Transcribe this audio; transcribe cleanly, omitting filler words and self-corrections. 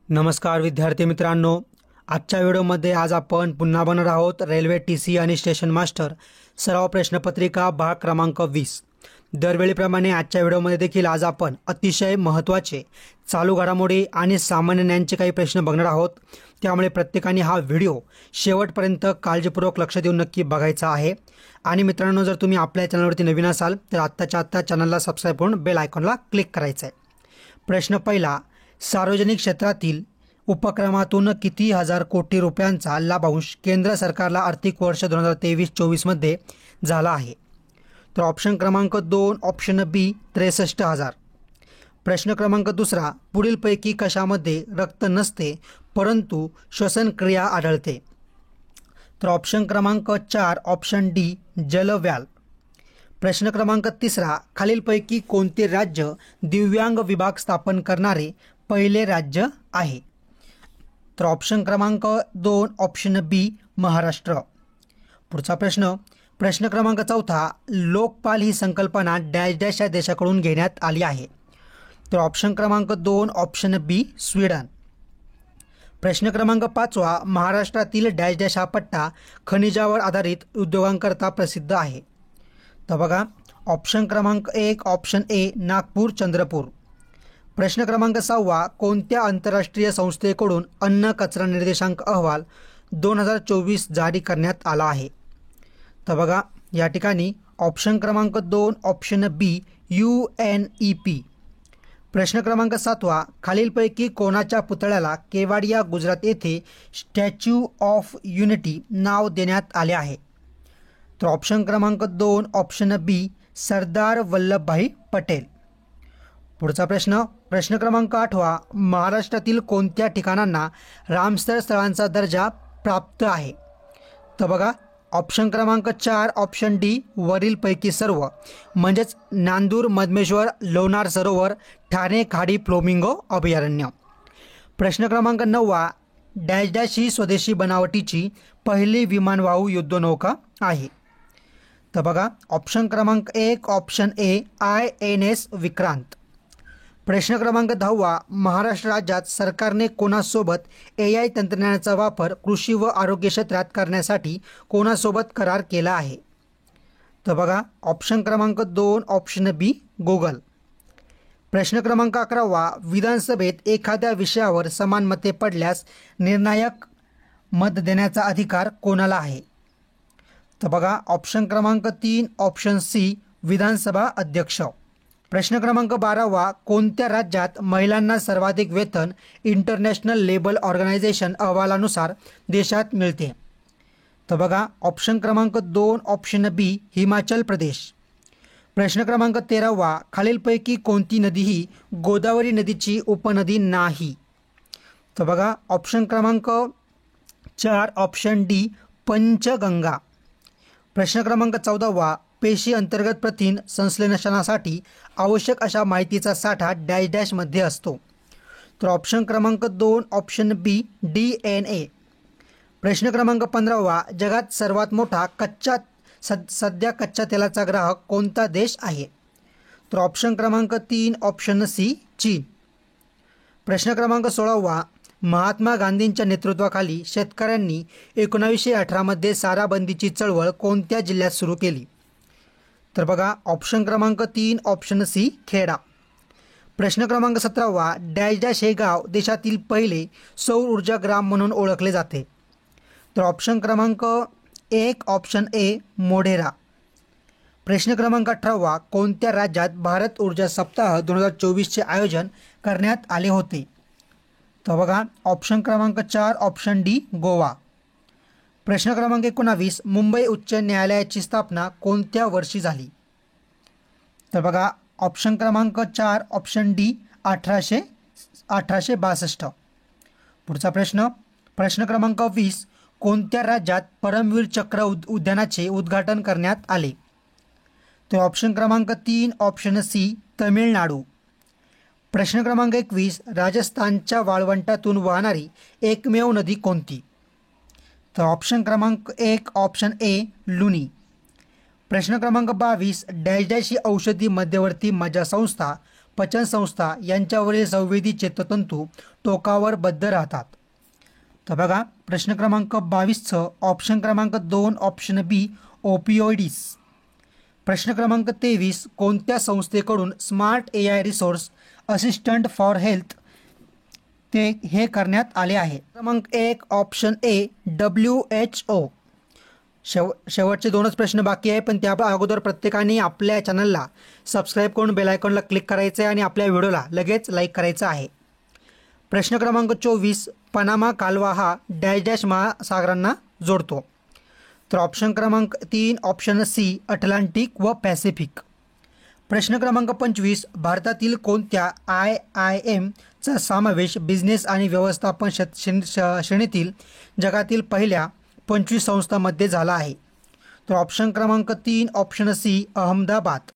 नमस्कार विद्यार्थी मित्रांनो, आजच्या व्हिडिओमध्ये आज आपण पुन्हा बनणार आहोत रेल्वे टीसी आणि स्टेशन मास्टर सराव प्रश्नपत्रिका भाग क्रमांक 20। दरवेळीप्रमाणे आजच्या व्हिडिओमध्ये देखील आज आपण अतिशय महत्त्वाचे चालू घडामोडी आणि सामान्य ज्ञानाचे काही प्रश्न बघणार आहोत। त्यामुळे प्रत्येकाने हा व्हिडिओ शेवटपर्यंत काळजीपूर्वक लक्ष देऊन नक्की बघायचा आहे। आणि मित्रांनो, जर तुम्ही आपल्या चॅनलवरती नवीन असाल तर आत्ताच्या आत्ता चॅनलला सबस्क्राईब करून बेल आयकॉनला क्लिक करायचं आहे। प्रश्न पहिला, सार्वजनिक क्षेत्रातील उपक्रमातून किती हजार कोटी रुपयांचा लाभांश केंद्र सरकारला आर्थिक वर्ष 2023-24 मध्ये झाला आहे? तर ऑप्शन क्रमांक 2 ऑप्शन बी 63,000। प्रश्न क्रमांक दुसरा, पुढीलपैकी कशामध्ये रक्त नसते परंतु श्वसनक्रिया आढळते? तर ऑप्शन क्रमांक 4 ऑप्शन डी जलव्याल। प्रश्न क्रमांक तिसरा, खालीलपैकी कोणते राज्य दिव्यांग विभाग स्थापन करणारे पहिले राज्य आहे? तर ऑप्शन क्रमांक 2 ऑप्शन बी महाराष्ट्र। पुढचा प्रश्न क्रमांक चौथा, लोकपाल ही संकल्पना डॅश डॅश या देशाकडून घेण्यात आली आहे? तर ऑप्शन क्रमांक 2 ऑप्शन बी स्वीडन। प्रश्न क्रमांक 5वा, महाराष्ट्रातील डॅश डॅश हा पट्टा खनिजावर आधारित उद्योगांकरता प्रसिद्ध आहे? तर बघा, ऑप्शन क्रमांक 1 ऑप्शन ए नागपूर चंद्रपूर। प्रश्न क्रमांक 6वा, कोणत्या आंतरराष्ट्रीय संस्थेकडून अन्न कचरा निर्देशांक अहवाल 2024 जारी करण्यात आला आहे? तर बघा, या ठिकाणी ऑप्शन क्रमांक 2 ऑप्शन बी UNEP। प्रश्न क्रमांक 7वा, खालीलपैकी कोणाच्या पुतळ्याला केवाडिया गुजरात येथे स्टॅच्यू ऑफ युनिटी नाव देण्यात आले आहे? तर ऑप्शन क्रमांक 2 ऑप्शन बी सरदार वल्लभभाई पटेल। पुढचा प्रश्न क्रमांक 8वा, महाराष्ट्रातील कोणत्या ठिकाणांना रामसर स्थळांचा दर्जा प्राप्त आहे? तर बघा, ऑप्शन क्रमांक 4 ऑप्शन डी वरीलपैकी सर्व, म्हणजेच नांदूर मधमेश्वर लोणार सरोवर ठाणे खाडी फ्लोमिंगो अभयारण्य। प्रश्न क्रमांक 9वा, डॅश डॅश ही स्वदेशी बनावटीची पहिली विमानवाहू युद्धनौका आहे? तर बघा, ऑप्शन क्रमांक 1 ऑप्शन ए INS विक्रांत। प्रश्न क्रमांक 10वा, महाराष्ट्र राज्यात सरकारने कोणासोबत AI तंत्रज्ञानाचा वापर कृषी व आरोग्य क्षेत्रात करण्यासाठी कोणासोबत करार केला आहे? तर बघा, ऑप्शन क्रमांक 2 ऑप्शन बी गुगल। प्रश्न क्रमांक 11वा, विधानसभेत एखाद्या विषयावर समान मते पडल्यास निर्णायक मत देण्याचा अधिकार कोणाला आहे? तर बघा, ऑप्शन क्रमांक 3 ऑप्शन सी विधानसभा अध्यक्ष। प्रश्न क्रमांक 12वा, कोणत्या राज्यात महिलांना सर्वाधिक वेतन इंटरनॅशनल लेबर ऑर्गनायझेशन अहवालानुसार देशात मिळते? तर बघा, ऑप्शन क्रमांक 2 ऑप्शन बी हिमाचल प्रदेश। प्रश्न क्रमांक 13वा, खालीलपैकी कोणती नदी ही गोदावरी नदीची उपनदी नाही? तर बघा, ऑप्शन क्रमांक 4 ऑप्शन डी पंचगंगा। प्रश्न क्रमांक 14वा, पेशी अंतर्गत प्रथिन संश्लेषणासाठी आवश्यक अशा माहितीचा साठा डॅश डॅशमध्ये असतो? तर ऑप्शन क्रमांक 2 ऑप्शन बी DNA। प्रश्न क्रमांक 15वा, जगात सर्वात मोठा सध्या कच्च्या तेलाचा ग्राहक कोणता देश आहे? तर ऑप्शन क्रमांक 3 ऑप्शन सी चीन। प्रश्न क्रमांक 16वा, महात्मा गांधींच्या नेतृत्वाखाली शेतकऱ्यांनी 1918 मध्ये साराबंदीची चळवळ कोणत्या जिल्ह्यात सुरू केली? तर बघा, ऑप्शन क्रमांक 3 ऑप्शन सी खेडा। प्रश्न क्रमांक 17वा, डॅश डॅश हे गाव देशातील पहिले सौर ऊर्जा ग्राम म्हणून ओळखले जाते? तर ऑप्शन क्रमांक 1 ऑप्शन ए मोढेरा। प्रश्न क्रमांक 18वा, कोणत्या राज्यात भारत ऊर्जा सप्ताह 2024चे आयोजन करण्यात आले होते? तर बघा, ऑप्शन क्रमांक 4 ऑप्शन डी गोवा। प्रश्न क्रमांक 19, मुंबई उच्च न्यायालयाची स्थापना कोणत्या वर्षी झाली? तर बघा, ऑप्शन क्रमांक 4 ऑप्शन डी 1862। पुढचा प्रश्न क्रमांक 20, कोणत्या राज्यात परमवीर चक्र उद्यानाचे उद्घाटन करण्यात आले? तर ऑप्शन क्रमांक 3 ऑप्शन सी तमिळनाडू। प्रश्न क्रमांक 21, राजस्थानच्या वाळवंटातून वाहणारी एकमेव नदी कोणती? तर ऑप्शन क्रमांक 1 ऑप्शन ए लुनी। प्रश्न क्रमांक 22, डॅश डॅश ही औषधी मध्यवर्ती मज्जा संस्था पचनसंस्था यांच्यावरील संवेदी चेतातंतू टोकावर बद्ध राहतात. तर बघा प्रश्न क्रमांक 22चं ऑप्शन क्रमांक 2 ऑप्शन बी ओपिओइड्स. प्रश्न क्रमांक 23 कोणत्या संस्थेकडून smart AI resource assistant for health ते हे करण्यात आले आहे. क्रमांक 1 ऑप्शन ए WHO. शेवटचे 2च प्रश्न बाकी आहे, पण त्या अगोदर प्रत्येकाने आपल्या चॅनलला सबस्क्राईब करून बेल आयकॉनला क्लिक करायचं आहे आणि आपल्या व्हिडिओला लगेच लाईक करायचं आहे. प्रश्न क्रमांक 24 पनामा कालवा हा डॅश डॅश महासागरांना जोडतो. तर ऑप्शन क्रमांक 3 ऑप्शन सी अटलांटिक व पॅसिफिक. प्रश्न क्रमांक 25 भारतातील कोणत्या IIMचा समावेश बिझनेस आणि व्यवस्थापन श्रेणीतील जगातील पहिल्या 25 संस्थांमध्ये झाला आहे. तर ऑप्शन क्रमांक 3 ऑप्शन सी अहमदाबाद.